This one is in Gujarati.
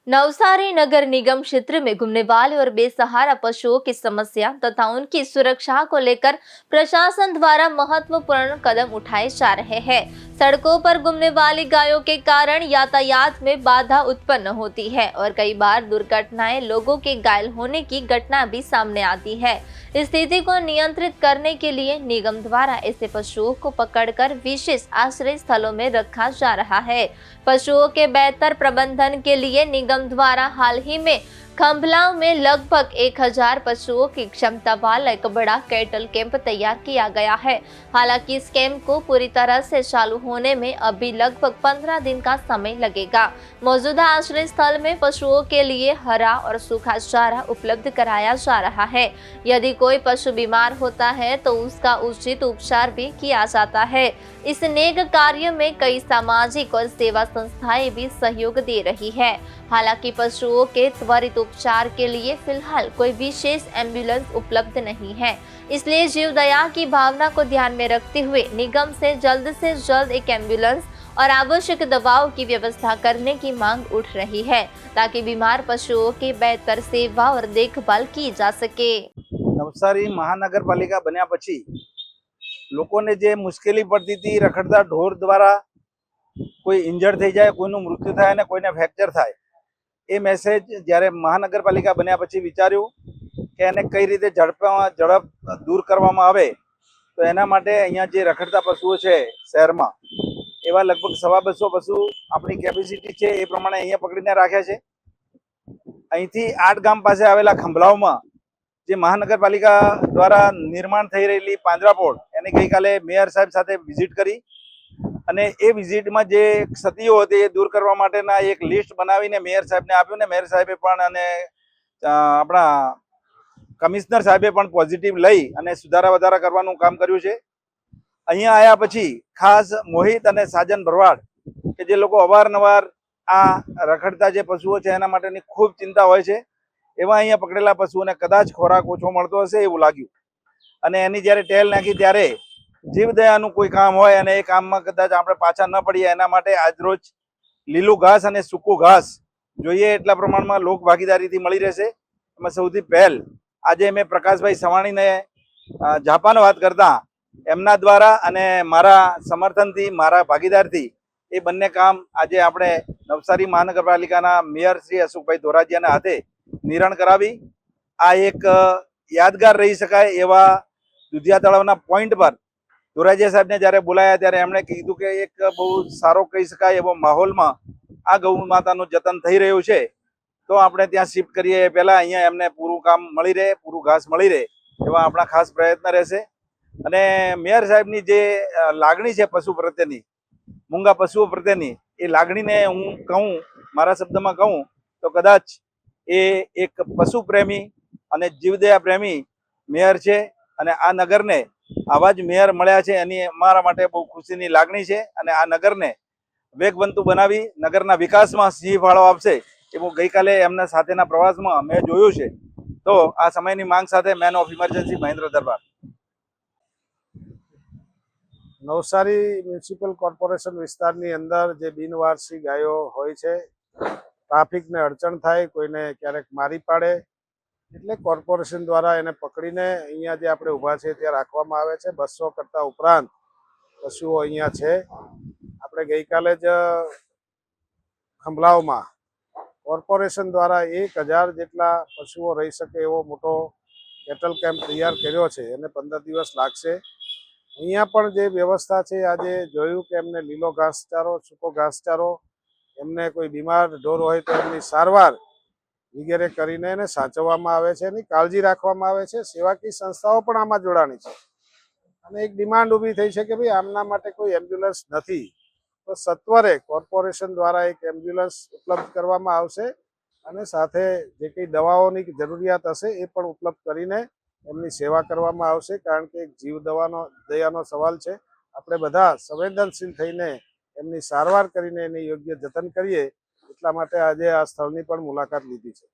नवसारी नगर निगम क्षेत्र में घूमने वाले और बेसहारा पशुओं की समस्या तथा उनकी सुरक्षा को लेकर प्रशासन द्वारा महत्वपूर्ण कदम उठाए जा रहे हैं। सड़कों पर घूमने वाली गायों के कारण यातायात में बाधा उत्पन्न होती है और कई बार दुर्घटनाएं, लोगों के घायल होने की घटना भी सामने आती है। इस स्थिति को नियंत्रित करने के लिए निगम द्वारा ऐसे पशुओं को पकड़कर विशेष आश्रय स्थलों में रखा जा रहा है। पशुओं के बेहतर प्रबंधन के लिए निगम द्वारा हाल ही में खंभलाव में लगभग 1000 पशुओं की क्षमता वाला एक बड़ा कैटल कैंप तैयार किया गया है। हालांकि इस कैंप को पूरी तरह से चालू होने में अभी लगभग 15 दिन का समय लगेगा। मौजूदा आश्रय स्थल में पशुओं के लिए हरा और सूखा चारा उपलब्ध कराया जा रहा है। यदि कोई पशु बीमार होता है तो उसका उचित उपचार भी किया जाता है। इस नेक कार्य में कई सामाजिक और सेवा संस्थाएं भी सहयोग दे रही है। हालांकि पशुओं के त्वरित उपचार के लिए फिलहाल कोई विशेष एम्बुलेंस उपलब्ध नहीं है, इसलिए जीवदया की भावना को ध्यान में रखते हुए निगम से जल्द एक एम्बुलेंस और आवश्यक दवाओं की व्यवस्था करने की मांग उठ रही है, ताकि बीमार पशुओं की बेहतर सेवा और देखभाल की जा सके। नवसारी महानगरपालिका बन्या पछी लोकोने जे मुश्केली पड़ती थी रखड़ता ढोर द्वारा कोई इंजर्ड थई जाए, कोईनुं मृत्यु थाय ने कोईने फ्रेक्चर थाय, ए मेसेज ज्यारे महानगरपालिका बन्या पछी विचार्युं के एने कई रीते झड़प दूर करवामां आवे तो एना माटे अहींया जे रखड़ता पशुओ छे शहेरमां एवा लगभग 250 पशु आपणी केपेसिटी छे ए प्रमाणे अहींया पकड़ीने राख्या छे। અહીંથી 8 ગામ પાસે આવેલા ખંભલાવમાં જે મહાનગરપાલિકા દ્વારા નિર્માણ થઈ રહેલી પાંજરાપોળ એની ગઈકાલે મેયર સાહેબ સાથે વિઝિટ કરી અને એ વિઝિટમાં જે ક્ષતિઓ હતી એ દૂર કરવા માટેના એક લિસ્ટ બનાવીને મેયર સાહેબને આપ્યું ને મેયર સાહેબે પણ અને આપણા કમિશનર સાહેબે પણ પોઝિટિવ લઈ અને સુધારા વધારા કરવાનું કામ કર્યું છે। અહીંયા આવ્યા પછી ખાસ મોહિત અને સાજન ભરવાડ કે જે લોકો અવારનવાર આ રખડતા જે પશુઓ છે એના માટેની ખૂબ ચિંતા હોય છે, એવા અહીંયા પકડેલા પશુઓને કદાચ ખોરાક ઓછો મળતો હશે એવું લાગ્યું અને એની જ્યારે ટેલ નાખી ત્યારે જીવદયાનું કોઈ કામ હોય અને એ કામમાં કદાચ આપણે પાછા ન પડીએ એના માટે આજરોજ લીલું ઘાસ અને સૂકું ઘાસ જોઈએ એટલા પ્રમાણમાં લોક ભાગીદારીથી મળી રહેશે। એમાં સૌથી પહેલ આજે મેં પ્રકાશભાઈ સવાણીને જાપાન વાત કરતા એમના દ્વારા અને મારા સમર્થનથી મારા ભાગીદારથી એ બંને કામ આજે આપણે નવસારી મહાનગરપાલિકાના મેયર શ્રી અશોકભાઈ ધોરાજીયાના હાથે નિરણ કરાવી આ એક યાદગાર રહી શકાય એવા દુધિયા તળાવના પોઈન્ટ પર ધોરાજીયા સાહેબને જ્યારે બોલાયા ત્યારે એમણે કીધું કે એક બહુ સારો કહી શકાય એવો માહોલમાં આ ગૌ માતાનું જતન થઈ રહ્યું છે તો આપણે ત્યાં શિફ્ટ કરીએ એ પહેલાં અહીંયા એમને પૂરું કામ મળી રહે, પૂરું ઘાસ મળી રહે એવા આપણા ખાસ પ્રયત્ન રહેશે। અને મેયર સાહેબની જે લાગણી છે પશુ પ્રત્યેની, મૂંગા પશુઓ પ્રત્યેની, એ લાગણીને હું કહું, મારા શબ્દમાં કહું તો કદાચ એ એક પશુ પ્રેમી અને જીવદયા પ્રેમી મેયર છે અને આ નગરને આવા જ મેયર મળ્યા છે એની અમારા માટે બહુ ખુશીની લાગણી છે અને આ નગરને વેગવંતુ બનાવી નગરના વિકાસમાં સિંહ ફાળો આપશે એવું ગઈકાલે એમના સાથેના પ્રવાસમાં મેં જોયું છે। તો આ સમયની માંગ સાથે man of emergency Mahendra Darbar. Navsari municipal corporation વિસ્તારની અંદર જે બિનવારસી ગાયો હોય છે, ટ્રાફિકને અડચણ થાય, કોઈને ક્યારેક મારી પાડે એટલે કોર્પોરેશન દ્વારા એને પકડીને અહીંયા જે આપણે ઊભા છે ત્યાં રાખવામાં આવે છે। 200 કરતાં ઉપરાંત પશુઓ અહીંયા છે। આપણે ગઈકાલે જ ખંભલાવમાં કોર્પોરેશન દ્વારા 1000 જેટલા પશુઓ રહી શકે એવો મોટો કેટલ કેમ્પ તૈયાર કર્યો છે અને 15 દિવસ લાગશે। અહીંયા પણ જે વ્યવસ્થા છે આજે જોયું કે એમને લીલો ઘાસચારો, સૂકો ઘાસચારો, એમને કોઈ બીમાર ઢોર હોય તો એમની સારવાર વગેરે કરીને એને સાચવવામાં આવે છે, એની કાળજી રાખવામાં આવે છે। સેવાકીય સંસ્થાઓ પણ આમાં જોડાણી છે અને એક ડિમાન્ડ ઊભી થઈ છે કે ભાઈ આમના માટે કોઈ એમ્બ્યુલન્સ નથી તો સત્વરે કોર્પોરેશન દ્વારા એક એમ્બ્યુલન્સ ઉપલબ્ધ કરવામાં આવશે અને સાથે જે કંઈ દવાઓની જરૂરિયાત હશે એ પણ ઉપલબ્ધ કરીને એમની સેવા કરવામાં આવશે। કારણ કે એક જીવ દયાનો સવાલ છે, આપણે બધા સંવેદનશીલ થઈને એમની સારવાર કરીને એની યોગ્ય જતન કરીએ એટલા માટે આજે આ સ્થળની પણ મુલાકાત લીધી છે।